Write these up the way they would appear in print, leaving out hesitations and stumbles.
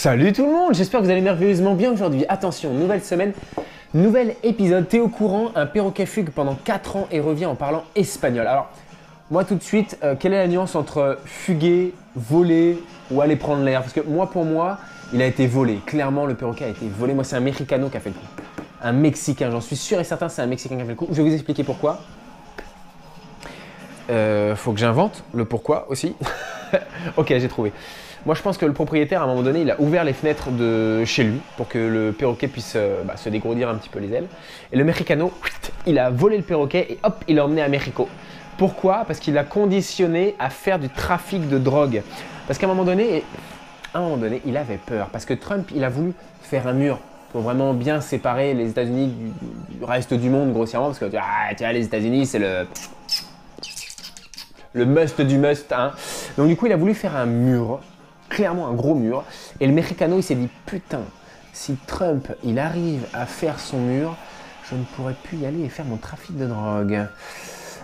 Salut tout le monde, j'espère que vous allez merveilleusement bien aujourd'hui. Attention, nouvelle semaine, nouvel épisode. T'es au courant, un perroquet fugue pendant 4 ans et revient en parlant espagnol. Alors, moi tout de suite, quelle est la nuance entre fuguer, voler ou aller prendre l'air? Parce que moi, pour moi, il a été volé. Clairement, le perroquet a été volé. Moi, c'est un Mexicano qui a fait le coup. Un Mexicain, j'en suis sûr et certain, c'est un Mexicain qui a fait le coup. Je vais vous expliquer pourquoi. Faut que j'invente le pourquoi aussi. Ok, j'ai trouvé. Moi, je pense que le propriétaire, à un moment donné, il a ouvert les fenêtres de chez lui pour que le perroquet puisse se dégourdir un petit peu les ailes. Et le Mexicano, il a volé le perroquet et hop, il l'a emmené à Mexico. Pourquoi? Parce qu'il l'a conditionné à faire du trafic de drogue. Parce qu'à un moment donné, il avait peur. Parce que Trump, il a voulu faire un mur pour vraiment bien séparer les États-Unis du reste du monde, grossièrement. Parce que tu vois, les États-Unis, c'est le must du must. Hein. Donc du coup, il a voulu faire un mur. Clairement un gros mur, et le Mexicano il s'est dit putain, si Trump il arrive à faire son mur, je ne pourrai plus y aller et faire mon trafic de drogue.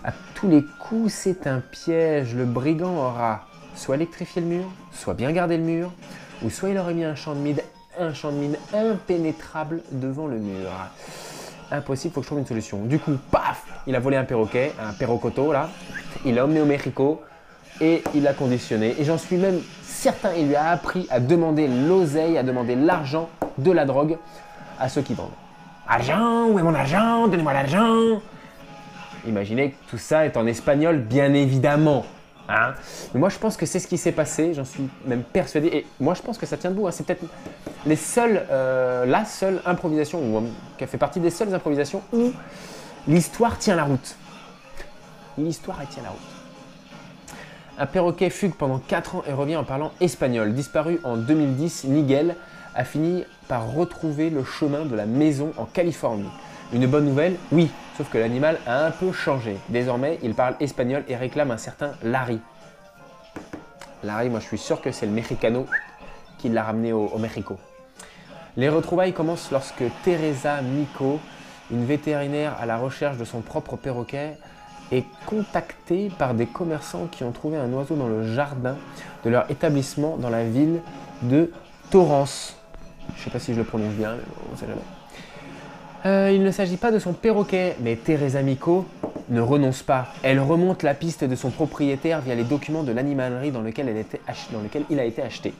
À tous les coups c'est un piège, le brigand aura soit électrifié le mur, soit bien gardé le mur, ou soit il aurait mis un champ de mine impénétrable devant le mur. Impossible, faut que je trouve une solution. Du coup, paf, il a volé un perroquet, un perrocoto là, il l'a emmené au Mexico et il l'a conditionné, et j'en suis même certain, il lui a appris à demander l'oseille, à demander l'argent de la drogue à ceux qui vendent. Argent, où est mon argent? Donnez-moi l'argent. Imaginez que tout ça est en espagnol, bien évidemment. Hein, mais moi, je pense que c'est ce qui s'est passé, j'en suis même persuadé. Et moi, je pense que ça tient debout. Hein. C'est peut-être la seule improvisation, qui a fait partie des seules improvisations où l'histoire tient la route. L'histoire, elle tient la route. Un perroquet fugue pendant 4 ans et revient en parlant espagnol. Disparu en 2010, Nigel a fini par retrouver le chemin de la maison en Californie. Une bonne nouvelle? Oui, sauf que l'animal a un peu changé. Désormais, il parle espagnol et réclame un certain Larry. Larry, moi je suis sûr que c'est le Mexicano qui l'a ramené au Mexico. Les retrouvailles commencent lorsque Teresa Mico, une vétérinaire à la recherche de son propre perroquet, est contactée par des commerçants qui ont trouvé un oiseau dans le jardin de leur établissement dans la ville de Torrance. Je ne sais pas si je le prononce bien, mais on ne sait jamais. Il ne s'agit pas de son perroquet, mais Teresa Mico ne renonce pas. Elle remonte la piste de son propriétaire via les documents de l'animalerie dans lequel il a été acheté.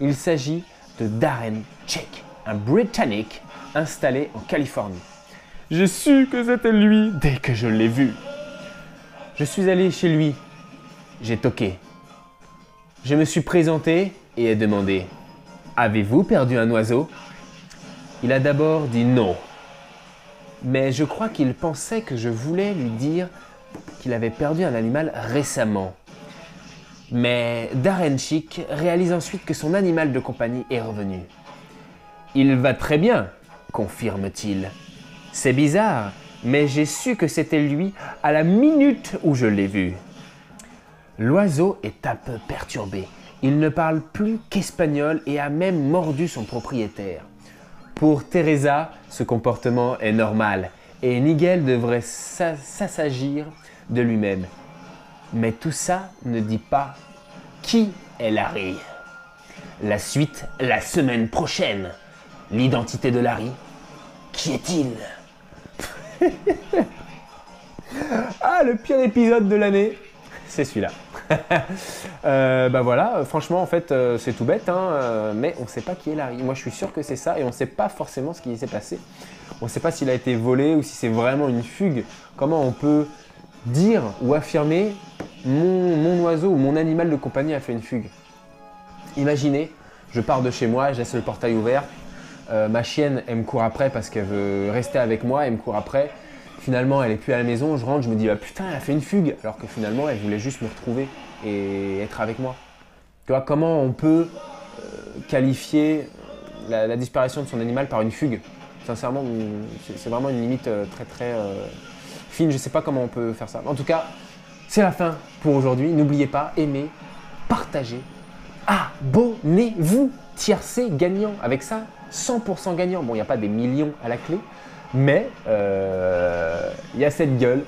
Il s'agit de Darren Check, un Britannique installé en Californie. J'ai su que c'était lui dès que je l'ai vu. Je suis allé chez lui, j'ai toqué. Je me suis présenté et ai demandé « Avez-vous perdu un oiseau ?» Il a d'abord dit non. Mais je crois qu'il pensait que je voulais lui dire qu'il avait perdu un animal récemment. Mais Darren Chick réalise ensuite que son animal de compagnie est revenu. « Il va très bien », confirme-t-il. « C'est bizarre. Mais j'ai su que c'était lui à la minute où je l'ai vu. » L'oiseau est un peu perturbé. Il ne parle plus qu'espagnol et a même mordu son propriétaire. Pour Teresa, ce comportement est normal et Nigel devrait s'assagir de lui-même. Mais tout ça ne dit pas qui est Larry. La suite la semaine prochaine. L'identité de Larry. Qui est-il? Ah, le pire épisode de l'année, c'est celui-là. Bah voilà, franchement, en fait, c'est tout bête, hein, mais on ne sait pas qui est Larry. Moi, je suis sûr que c'est ça, et on ne sait pas forcément ce qui s'est passé. On ne sait pas s'il a été volé ou si c'est vraiment une fugue. Comment on peut dire ou affirmer mon oiseau ou mon animal de compagnie a fait une fugue? Imaginez, je pars de chez moi, je laisse le portail ouvert. Ma chienne, elle me court après parce qu'elle veut rester avec moi, elle me court après. Finalement, elle n'est plus à la maison, je rentre, je me dis bah, putain, elle a fait une fugue. Alors que finalement, elle voulait juste me retrouver et être avec moi. Tu vois, comment on peut qualifier la disparition de son animal par une fugue? Sincèrement, c'est vraiment une limite très fine. Je ne sais pas comment on peut faire ça. En tout cas, c'est la fin pour aujourd'hui. N'oubliez pas, aimez, partagez, abonnez-vous. Tiercé gagnant. Avec ça, 100% gagnant. Bon, il n'y a pas des millions à la clé, mais il y a cette gueule.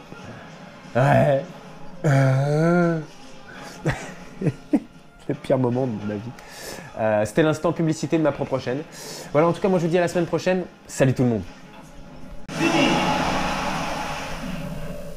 Ouais. Le pire moment de ma vie. C'était l'instant publicité de ma propre chaîne. Voilà, en tout cas, moi je vous dis à la semaine prochaine. Salut tout le monde.